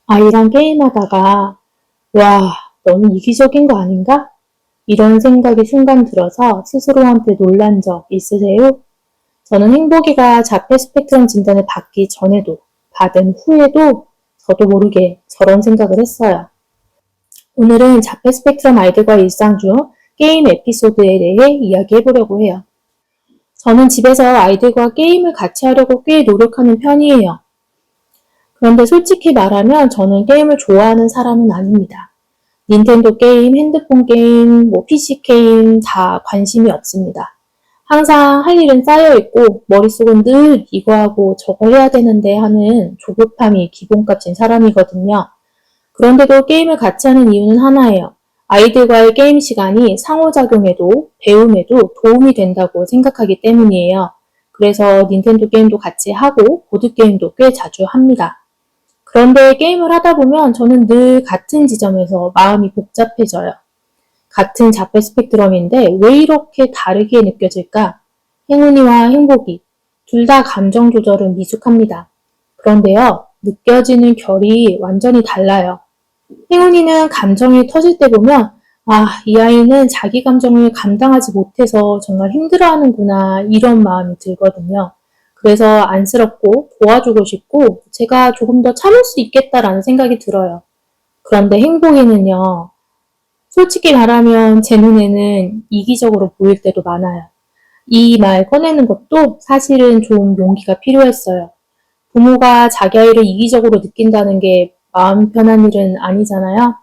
아이랑 게임하다가 와, 너무 이기적인 거 아닌가? 이런 생각이 순간 들어서 스스로한테 놀란 적 있으세요? 저는 행복이가 자폐 스펙트럼 진단을 받기 전에도 받은 후에도 저도 모르게 저런 생각을 했어요. 오늘은 자폐 스펙트럼 아이들과의 일상 중 게임 에피소드에 대해 이야기해보려고 해요. 저는 집에서 아이들과 게임을 같이 하려고 꽤 노력하는 편이에요. 그런데 솔직히 말하면 저는 게임을 좋아하는 사람은 아닙니다. 닌텐도 게임, 핸드폰 게임, PC 게임 다 관심이 없습니다. 항상 할 일은 쌓여있고 머릿속은 늘 이거 하고 저거 해야 되는데 하는 조급함이 기본값인 사람이거든요. 그런데도 게임을 같이 하는 이유는 하나예요. 아이들과의 게임 시간이 상호작용에도 배움에도 도움이 된다고 생각하기 때문이에요. 그래서 닌텐도 게임도 같이 하고 보드게임도 꽤 자주 합니다. 그런데 게임을 하다 보면 저는 늘 같은 지점에서 마음이 복잡해져요. 같은 자폐 스펙트럼인데 왜 이렇게 다르게 느껴질까? 행운이와 행복이 둘 다 감정 조절은 미숙합니다. 그런데요, 느껴지는 결이 완전히 달라요. 행운이는 감정이 터질 때 보면 이 아이는 자기 감정을 감당하지 못해서 정말 힘들어하는구나 이런 마음이 들거든요. 그래서 안쓰럽고 도와주고 싶고 제가 조금 더 참을 수 있겠다라는 생각이 들어요. 그런데 행복이는요. 솔직히 말하면 제 눈에는 이기적으로 보일 때도 많아요. 이 말 꺼내는 것도 사실은 좀 용기가 필요했어요. 부모가 자기 아이를 이기적으로 느낀다는 게 마음 편한 일은 아니잖아요.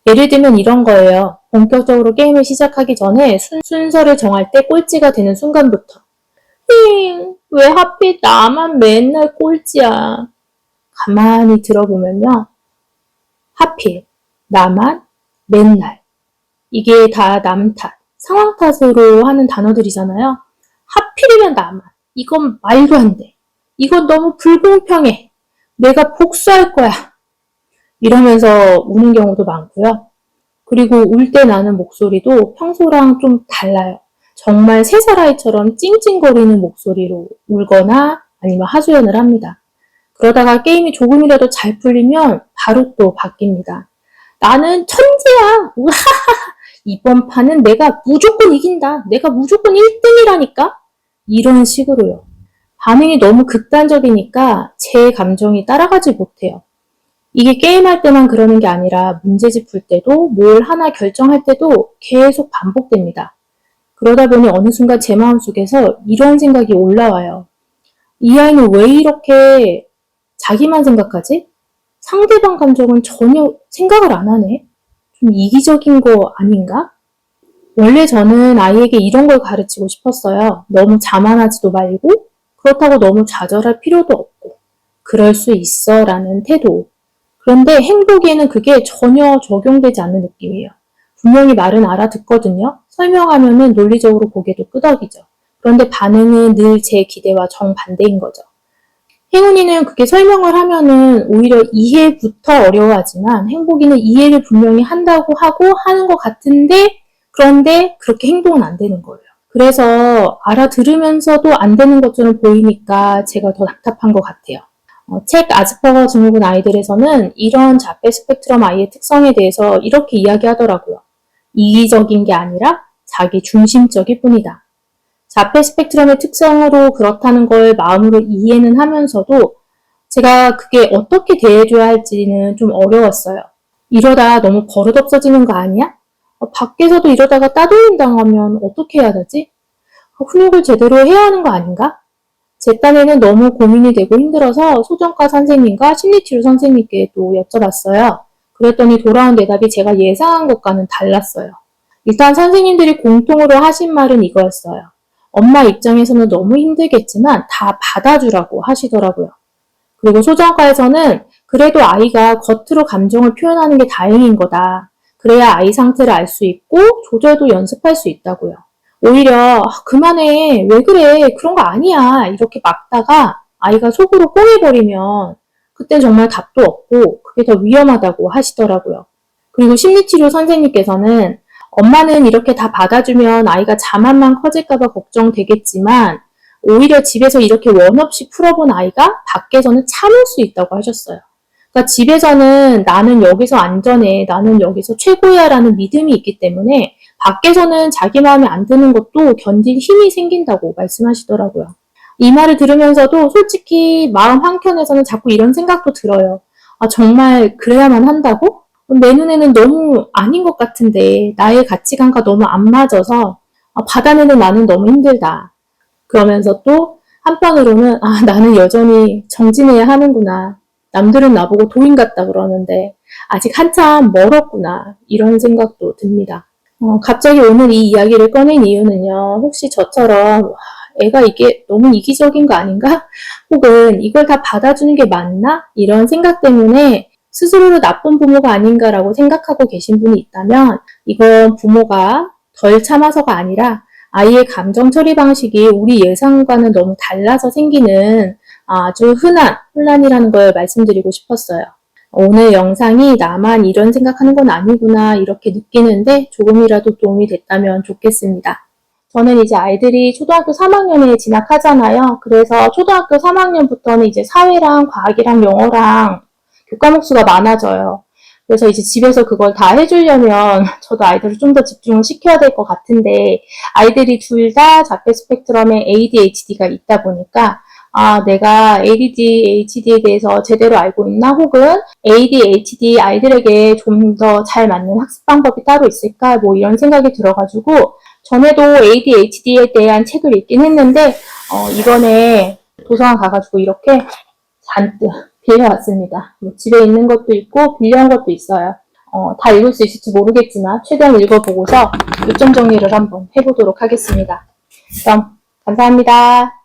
예를 들면 이런 거예요. 본격적으로 게임을 시작하기 전에 순서를 정할 때 꼴찌가 되는 순간부터 왜 하필 나만 맨날 꼴찌야. 가만히 들어보면요. 하필 나만 맨날 이게 다 남 탓, 상황 탓으로 하는 단어들이잖아요. 하필이면 나만. 이건 말도 안 돼. 이건 너무 불공평해. 내가 복수할 거야. 이러면서 우는 경우도 많고요. 그리고 울 때 나는 목소리도 평소랑 좀 달라요. 정말 3살 아이처럼 찡찡거리는 목소리로 울거나 아니면 하소연을 합니다. 그러다가 게임이 조금이라도 잘 풀리면 바로 또 바뀝니다. 나는 천재야! 이번 판은 내가 무조건 이긴다. 내가 무조건 1등이라니까? 이런 식으로요. 반응이 너무 극단적이니까 제 감정이 따라가지 못해요. 이게 게임할 때만 그러는 게 아니라 문제집 풀 때도 뭘 하나 결정할 때도 계속 반복됩니다. 그러다 보니 어느 순간 제 마음속에서 이런 생각이 올라와요. 이 아이는 왜 이렇게 자기만 생각하지? 상대방 감정은 전혀 생각을 안 하네. 좀 이기적인 거 아닌가? 원래 저는 아이에게 이런 걸 가르치고 싶었어요. 너무 자만하지도 말고 그렇다고 너무 좌절할 필요도 없고 그럴 수 있어 라는 태도. 그런데 행복에는 그게 전혀 적용되지 않는 느낌이에요. 분명히 말은 알아듣거든요. 설명하면은 논리적으로 고개도 끄덕이죠. 그런데 반응은 늘 제 기대와 정반대인 거죠. 행운이는 그게 설명을 하면은 오히려 이해부터 어려워하지만 행복이는 이해를 분명히 한다고 하고 하는 것 같은데 그런데 그렇게 행동은 안 되는 거예요. 그래서 알아들으면서도 안 되는 것처럼 보이니까 제가 더 답답한 것 같아요. 책 아스퍼거 증후군 아이들에서는 이런 자폐 스펙트럼 아이의 특성에 대해서 이렇게 이야기하더라고요. 이기적인 게 아니라 자기 중심적일 뿐이다. 자폐 스펙트럼의 특성으로 그렇다는 걸 마음으로 이해는 하면서도 제가 그게 어떻게 대해줘야 할지는 좀 어려웠어요. 이러다 너무 버릇없어지는 거 아니야? 밖에서도 이러다가 따돌림 당하면 어떻게 해야 되지? 훈육을 제대로 해야 하는 거 아닌가? 제 딴에는 너무 고민이 되고 힘들어서 소정과 선생님과 심리치료 선생님께 또 여쭤봤어요. 그랬더니 돌아온 대답이 제가 예상한 것과는 달랐어요. 일단 선생님들이 공통으로 하신 말은 이거였어요. 엄마 입장에서는 너무 힘들겠지만 다 받아주라고 하시더라고요. 그리고 소정과에서는 그래도 아이가 겉으로 감정을 표현하는 게 다행인 거다. 그래야 아이 상태를 알 수 있고 조절도 연습할 수 있다고요. 오히려 그만해 왜 그래 그런 거 아니야 이렇게 막다가 아이가 속으로 꽁해버리면 그땐 정말 답도 없고 그게 더 위험하다고 하시더라고요. 그리고 심리치료 선생님께서는 엄마는 이렇게 다 받아주면 아이가 자만만 커질까봐 걱정되겠지만 오히려 집에서 이렇게 원 없이 풀어본 아이가 밖에서는 참을 수 있다고 하셨어요. 그러니까 집에서는 나는 여기서 안전해, 나는 여기서 최고야 라는 믿음이 있기 때문에 밖에서는 자기 마음에 안 드는 것도 견딜 힘이 생긴다고 말씀하시더라고요. 이 말을 들으면서도 솔직히 마음 한켠에서는 자꾸 이런 생각도 들어요. 아, 정말 그래야만 한다고? 내 눈에는 너무 아닌 것 같은데 나의 가치관과 너무 안 맞아서 받아내는 나는 너무 힘들다. 그러면서 또 한편으로는 나는 여전히 정진해야 하는구나. 남들은 나보고 도인 같다 그러는데 아직 한참 멀었구나. 이런 생각도 듭니다. 갑자기 오늘 이 이야기를 꺼낸 이유는요. 혹시 저처럼 와, 애가 이게 너무 이기적인 거 아닌가? 혹은 이걸 다 받아주는 게 맞나? 이런 생각 때문에 스스로를 나쁜 부모가 아닌가라고 생각하고 계신 분이 있다면 이건 부모가 덜 참아서가 아니라 아이의 감정 처리 방식이 우리 예상과는 너무 달라서 생기는 아주 흔한 혼란이라는 걸 말씀드리고 싶었어요. 오늘 영상이 나만 이런 생각하는 건 아니구나 이렇게 느끼는데 조금이라도 도움이 됐다면 좋겠습니다. 저는 이제 아이들이 초등학교 3학년에 진학하잖아요. 그래서 초등학교 3학년부터는 이제 사회랑 과학이랑 영어랑 교과목 수가 많아져요. 그래서 이제 집에서 그걸 다 해주려면 저도 아이들을 좀 더 집중을 시켜야 될 것 같은데 아이들이 둘 다 자폐 스펙트럼에 ADHD가 있다 보니까 내가 ADHD에 대해서 제대로 알고 있나? 혹은 ADHD 아이들에게 좀 더 잘 맞는 학습 방법이 따로 있을까? 뭐 이런 생각이 들어가지고 전에도 ADHD에 대한 책을 읽긴 했는데 이번에 도서관 가가지고 이렇게 잔뜩 빌려왔습니다. 뭐 집에 있는 것도 있고 빌려온 것도 있어요. 다 읽을 수 있을지 모르겠지만 최대한 읽어보고서 요점 정리를 한번 해보도록 하겠습니다. 그럼 감사합니다.